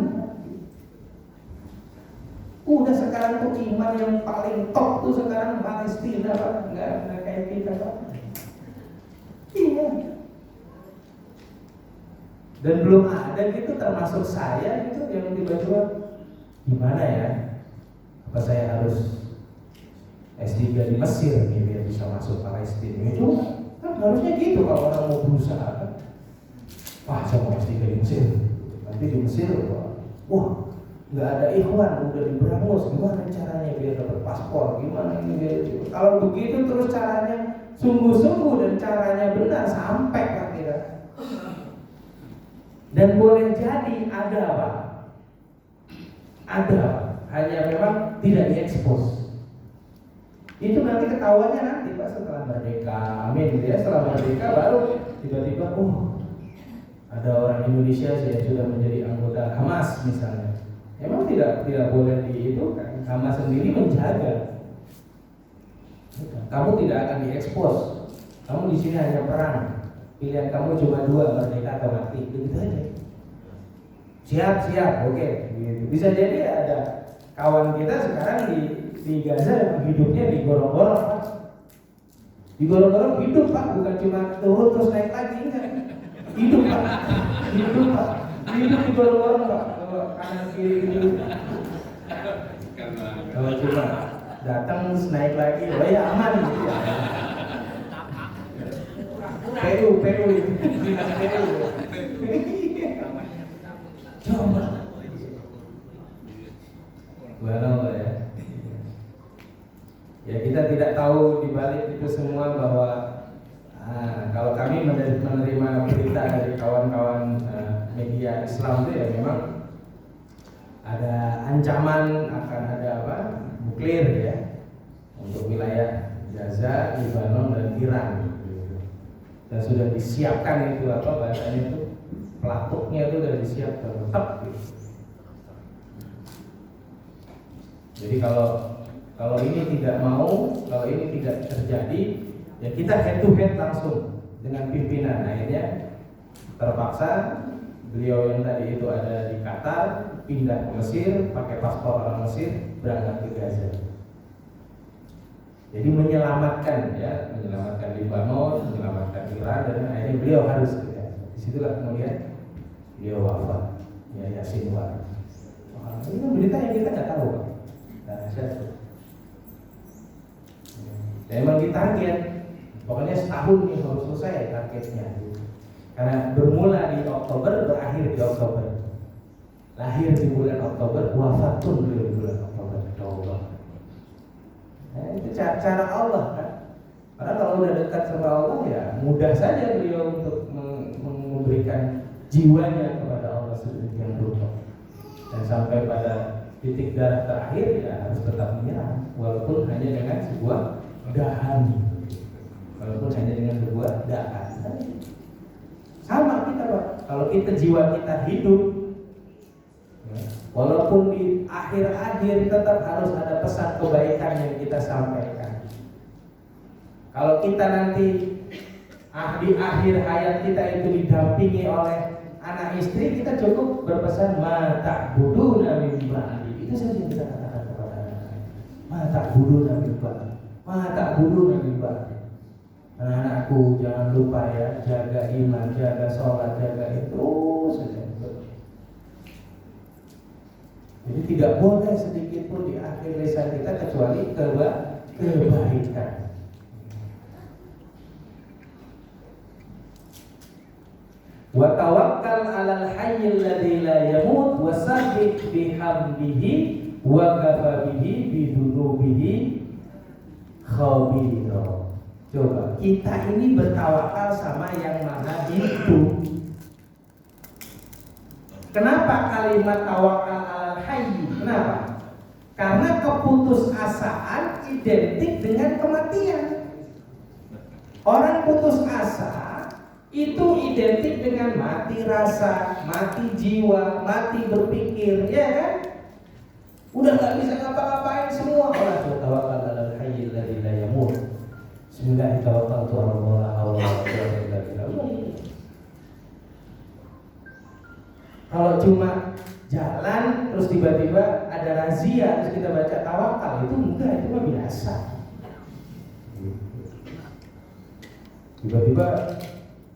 Udah sekarang tuh iman yang paling top tuh sekarang Palestina, Pak. Enggak kayak kita, Pak. Iya. Dan belum ada gitu, termasuk saya gitu, yang tiba-tiba gimana ya? Apa saya harus S3 di Mesir nih biar bisa masuk Palestina? Itu kan harusnya gitu kalau orang mau berusaha kan. Wah, saya mau S3 di Mesir. Nanti di Mesir, wah, nggak ada ikhwan, udah diberangus, gimana caranya biar dapat paspor, gimana ini biar. Kalau begitu terus caranya sungguh-sungguh dan caranya benar sampai kira. Dan boleh jadi ada apa? Ada, hanya memang tidak diekspos. Itu nanti ketahuannya nanti Pak setelah merdeka, amin gitu ya. Setelah merdeka baru tiba-tiba, ada orang Indonesia yang sudah menjadi anggota Hamas misalnya. Emang tidak boleh di itu kan? Hamas sendiri menjaga. Kamu tidak akan diekspos. Kamu di sini hanya perang. Pilihan kamu cuma dua, merdeka atau mati. Begitu aja. Siap, oke. Bisa jadi ada kawan kita sekarang di Gaza hidupnya digorong-gorong, Pak. Digorong-gorong hidup, Pak, bukan cuma turun terus naik lagi, enggak. Hidup, Pak. Hidup digorong-gorong, Pak. Kalau kanan kiri gitu. Kalau cuma datang naik lagi, oh ya aman gitu ya. PU. Coba. Walau ya. Ya kita tidak tahu di balik itu semua bahwa kalau kami menerima berita dari kawan-kawan media Islam itu ya memang ada ancaman akan ada nuklir ya, untuk wilayah Gaza, Lebanon dan Iran. Dan sudah disiapkan itu bahasanya itu pelatuknya itu sudah disiapkan tetap. Jadi kalau ini tidak mau, kalau ini tidak terjadi, ya kita head to head langsung dengan pimpinan. Akhirnya terpaksa beliau yang tadi itu ada di Qatar pindah ke Mesir, pakai paspor orang Mesir, berangkat ke Gaza. Jadi menyelamatkan Lebanon, menyelamatkan Iran, dan akhirnya beliau harus ke Gaza. Disitulah kemudian beliau wafat, ya Yasin wafat. Ini berita yang kita nggak tahu, Pak. Dan memang ditarget, pokoknya setahun nih harus selesai targetnya. Karena bermula di Oktober, berakhir di Oktober. Lahir di bulan Oktober, wafat pun beliau di bulan Oktober. Itu cara Allah kan. Karena kalau udah dekat sama Allah ya mudah saja beliau untuk memberikan jiwanya kepada Allah sedemikian rupa. Dan sampai pada titik darah terakhir ya harus tetap menyerah, walaupun hanya dengan sebuah dahan. Sama kita, Pak. Kalau kita jiwa kita hidup, walaupun di akhir-akhir tetap harus ada pesan kebaikan yang kita sampaikan. Kalau kita nanti di akhir hayat kita itu didampingi oleh anak istri, kita cukup berpesan ma ta'buduna min ba'di. Itu saja yang kita katakan kepada anak-anak. Ma ta'buduna min ba'di. Ma ta'buduna min ba'di. Anak-anakku jangan lupa ya, jaga iman, jaga sholat, jaga itu saja. Jadi tidak boleh sedikit pun di akhir lisan kita kecuali kebaikan. Wa tawakkal 'alal hayyil ladzi la yamut wa sabbih bihamdihi wa kafa bihi bidunubihi khabira. Coba kita ini bertawakal sama yang maha hidup. Kenapa kalimat tawakal 'alal hayy? Kenapa? Karena keputusasaan identik dengan kematian. Orang putus asa itu identik dengan mati rasa, mati jiwa, mati berpikir, ya kan? Udah nggak bisa ngapa-ngapain semua. Orang bertawakal 'alal hayyil ladzi la yamut. Bismillahirrahmanirrahim. Kalau cuma jalan terus tiba-tiba ada razia terus kita baca tawakal, itu enggak, itu mah biasa. Tiba-tiba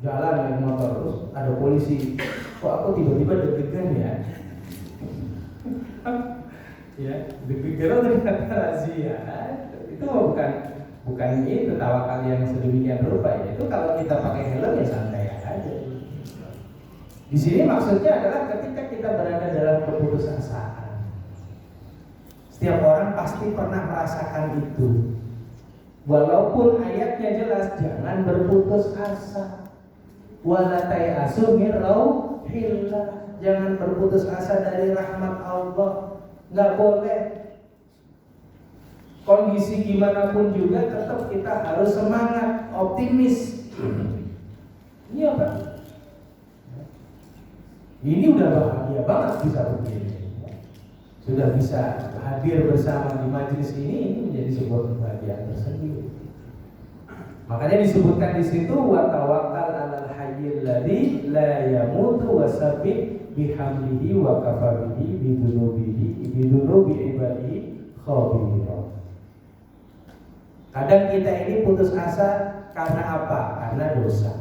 jalan naik motor terus ada polisi, kok aku tiba-tiba deg-degan ya? Ya, deg-degan ternyata razia. Itu bukan itu tawakal yang sedemikian rupa ya. Itu kalau kita pakai helm ya santai aja. Di sini maksudnya adalah ketika kita berada dalam keputusasaan. Setiap orang pasti pernah merasakan itu. Walaupun ayatnya jelas, jangan berputus asa. Wala tayasu min rauhillah. Jangan berputus asa dari rahmat Allah. Enggak boleh. Kondisi gimana pun juga tetap kita harus semangat, optimis. Ini apa? Ini udah bahagia banget bisa begini. Sudah bisa hadir bersama di majelis ini menjadi sebuah kebahagiaan tersendiri. Makanya disebutkan di situ wa tawakkal 'alal hayyil ladzi la yamutu wasabbih bihamdihi wa kafa bihi bidunubi ibadihi khabira. Kadang kita ini putus asa karena apa? Karena dosa,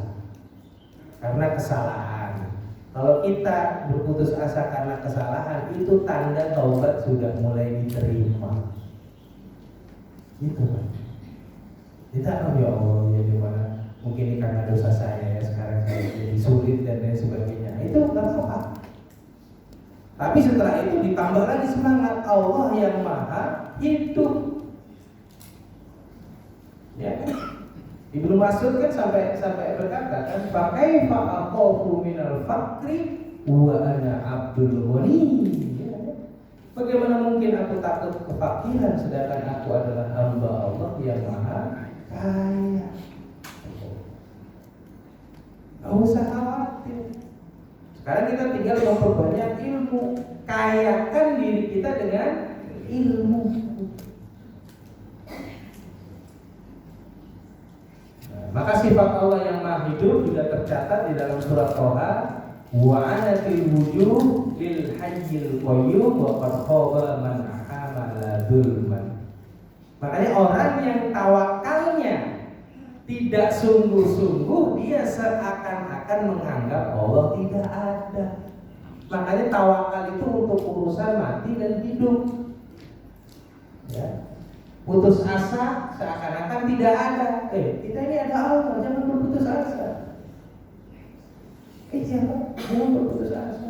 karena kesalahan. Kalau kita berputus asa karena kesalahan, itu tanda taubat sudah mulai diterima. Itu kan? Kita ya Allah, ya gimana? Mungkin ini karena dosa saya ya, sekarang saya jadi sulit dan lain sebagainya. Itu nggak apa-apa. Tapi setelah itu ditambah lagi semangat, Allah yang maha hidup. Ya, Ibnu Mas'ud kan sampai berkata kan, "Fakaifa aqafu minal faqri wa ana abdul ghani." Ya, Bagaimana mungkin aku takut kefakiran sedangkan aku adalah hamba Allah yang maha kaya? Gak usah khawatir. Sekarang kita tinggal memperbanyak ilmu, kayakan diri kita dengan ilmu. Maka sifat Allah yang maha hidup juga tercatat di dalam surat Toha, wa anatil wujuh lil hayyil qayyum wa qad khaba man amala dzulman. Makanya orang yang tawakalnya tidak sungguh-sungguh, dia seakan-akan menganggap Allah tidak ada. Makanya tawakal itu untuk urusan mati dan hidup. Ya. Putus asa seakan-akan tidak ada. Kita ini ada Allah, jangan berputus asa. Jangan berputus asa.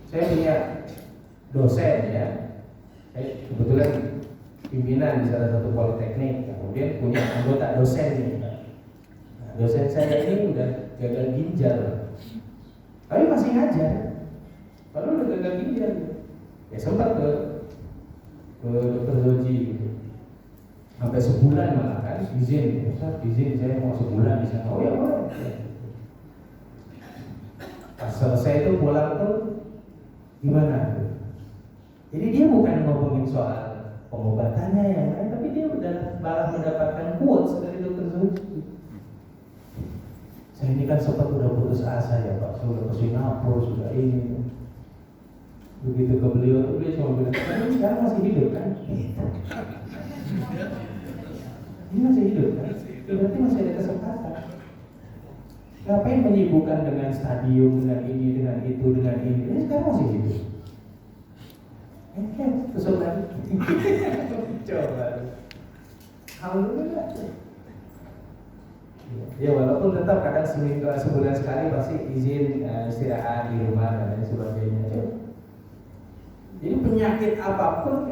Saya punya dosen ya. Saya kebetulan pimpinan di salah satu politeknik, kemudian punya anggota dosen nih. Nah, dosen saya ini udah gagal ginjal, tapi masih ngajar. Kalau udah gagal ginjal, ya sempat ke dokter Zoji gitu. Sampai sebulan malah kan izin, izin saya mau sebulan di sana. Oh ya boleh. Pas selesai itu pulang tuh gimana? Jadi dia bukan ngomongin soal pengobatannya yang lain, tapi dia udah malah mendapatkan quotes dari dokter Zoji. Saya ini kan sempat udah putus asa ya Pak, sudah ke Singapura, sudah ini. Begitu ke beliau, beliau cuma bilang, "Kamu sekarang masih hidup kan?" Ini masih hidup kan? Berarti masih ada kesempatan. Ngapain menyibukkan dengan stadium, dengan ini, dengan itu, dengan ini? Ini sekarang masih hidup. Besok lagi. Coba. Alhamdulillah. Ya walaupun tetap kadang sebulan sekali pasti izin istirahat di rumah dan lain sebagainya. Jadi penyakit apapun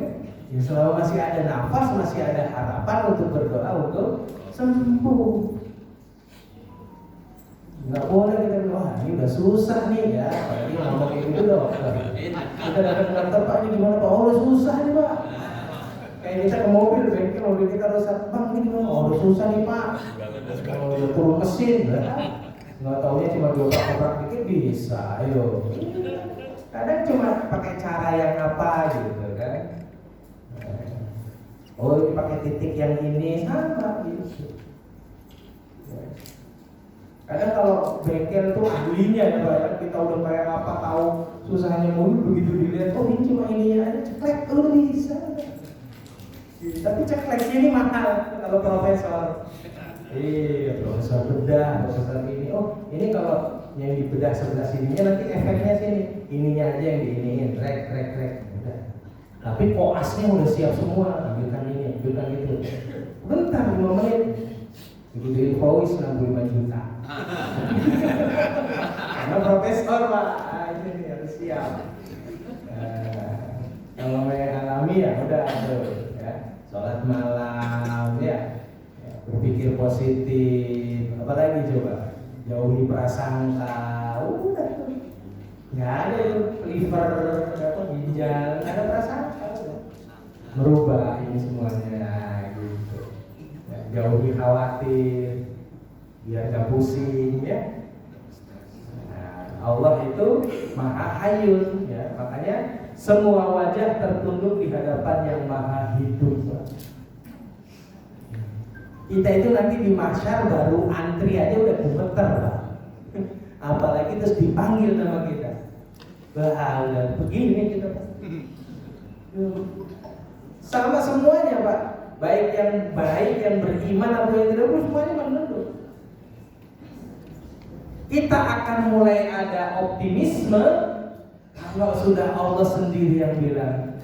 ya selama masih ada nafas, masih ada harapan untuk berdoa untuk sembuh. Nggak boleh kita bilang, wah ini udah susah nih ya, apalagi ngomong gitu dokter. Kita datang ke kantor, Pak ini gimana Pak? Oh udah susah nih Pak. Kayak kita ke mobil, bengkel mobil kita rusak, Bang ini gimana? Oh udah susah nih Pak. Kalau udah turun mesin, nggak taunya cuma dioprak-oprak dikit bisa, ayo. Kadang cuma pakai cara yang apa gitu kan. Oh ini pakai titik yang ini sama gitu. Kadang kalau bengkel tuh ahlinya ya Pak, kita udah kayak apa tahu susahnya mobil, begitu dilihat oh ini cuma ininya aja ceklek udah bisa. Tapi cekleknya ini mahal kalau profesor. Profesor bedah, profesor ini. Oh ini kalau yang di bedah sebelah sininya nanti efeknya sini, ininya aja yang diiniin, rek. Udah. Tapi koasnya udah siap semua, ambilkan ini, ambilkan itu. Bentar 5 menit. Begitu invoice 65 juta. Karena profesor Pak, ini harus siap. Kalau yang alami ya udah tuh ya, sholat malam ya, berpikir positif, apa lagi coba, jauhi prasangka, udah tuh. Nggak ada itu liver, apa ginjal, nggak ada prasangka, merubah ini semuanya gitu. Ya, jauhi khawatir, biar gak pusing ya. Nah, Allah itu maha hayyun ya, makanya semua wajah tertunduk di hadapan yang maha hidup. Kita itu nanti di mahsyar baru antri aja udah gemeter Pak. Apalagi terus dipanggil nama kita. Bahagia begini kita Pak. Sama semuanya Pak. Baik yang beriman atau yang tidak beriman semuanya menunduk. Kita akan mulai ada optimisme kalau sudah Allah sendiri yang bilang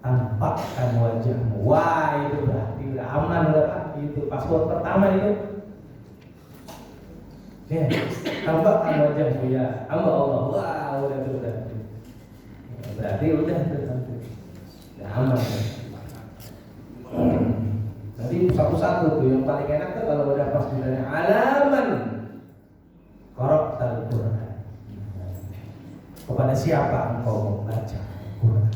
tampakkan wajahmu. Wah itu berarti udah aman udah Pak. Itu paspor pertama itu. Ya, tampakkan wajahmu ya hamba Allah. Wah udah. Ya, berarti udah aman. Nanti satu-satu tuh yang paling enak tuh kalau udah pas ditanya alaman korok Al-Quran. Kepada siapa engkau membaca Quran?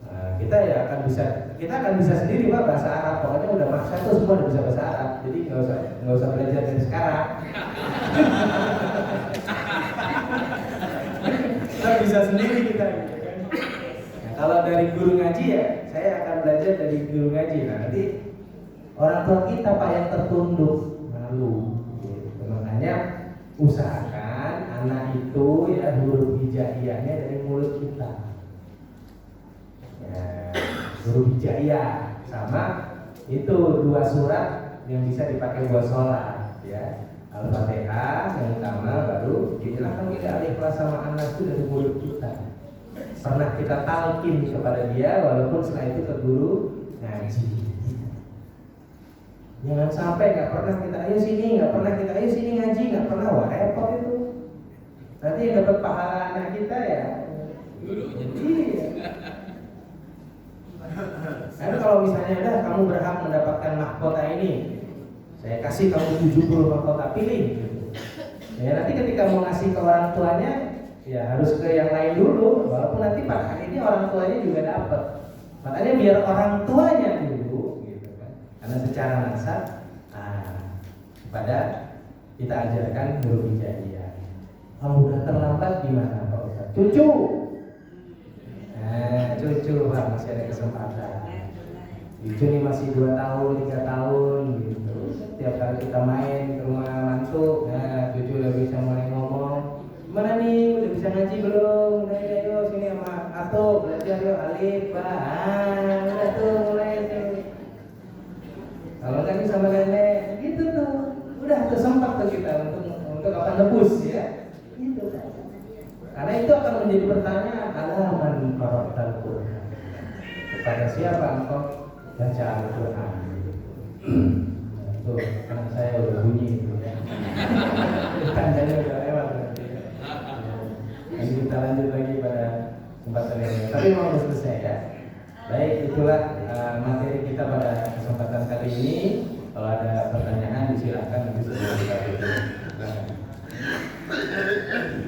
Nah, kita akan bisa sendiri Pak bahasa Arab. Pokoknya udah maksa tuh semua udah bisa bahasa Arab. Jadi nggak usah belajar dari sekarang. Kita bisa sendiri kita. Nah, kalau dari guru ngaji ya, saya akan belajar dari guru ngaji. Nah, nanti orang tua kita Pak yang tertunduk, malu. Gitu. Makanya usahakan anak itu ya huruf hijaiyahnya dari mulut kita. Ya, huruf hijaiyah sama itu 2 surat yang bisa dipakai buat sholat ya. Al-Fatihah yang utama, baru dijelaskan kita Al-Ikhlas sama anak itu dari mulut kita. Pernah kita talqin kepada dia walaupun setelah itu ke guru ngaji. Jangan sampai nggak pernah kita ayo sini ngaji, nggak pernah, wah repot itu. Nanti yang dapat pahala anak kita ya gurunya. Iya. Nah, kalau misalnya ada kamu berhak mendapatkan mahkota ini, saya kasih kamu 70 mahkota, pilih. Ya nanti ketika mau ngasih ke orang tuanya, ya harus ke yang lain dulu. Walaupun nanti pada akhirnya orang tuanya juga dapat. Makanya biar orang tuanya dulu, gitu kan. Karena secara nasab, pada kita ajarkan huruf hijaiyah. Kalau udah terlambat gimana Pak Ustaz? Cucu. Cucu Pak masih ada kesempatan. Cucu ini masih 2 tahun, 3 tahun gitu. Setiap kali kita main ke rumah mantu, cucu udah bisa mulai ngomong. Gimana nih, udah bisa ngaji belum? Udah ayo sini sama Atuk, belajar yuk alif, ba. Udah tuh mulai tuh. Kalau tadi sama nenek, gitu tuh. Udah tuh sempat tuh kita untuk apa nebus ya. Gitu. Karena itu akan menjadi pertanyaan, alaman qara'tal Qur'an. Kepada siapa engkau baca Al-Qur'an? Tuh, karena saya udah bunyi itu ya. Tandanya udah lewat nanti. Nanti kita lanjut lagi pada kesempatan ini. Tapi mau selesai ya. Baik, itulah materi kita pada kesempatan kali ini. Kalau ada pertanyaan silakan nanti sebelum kita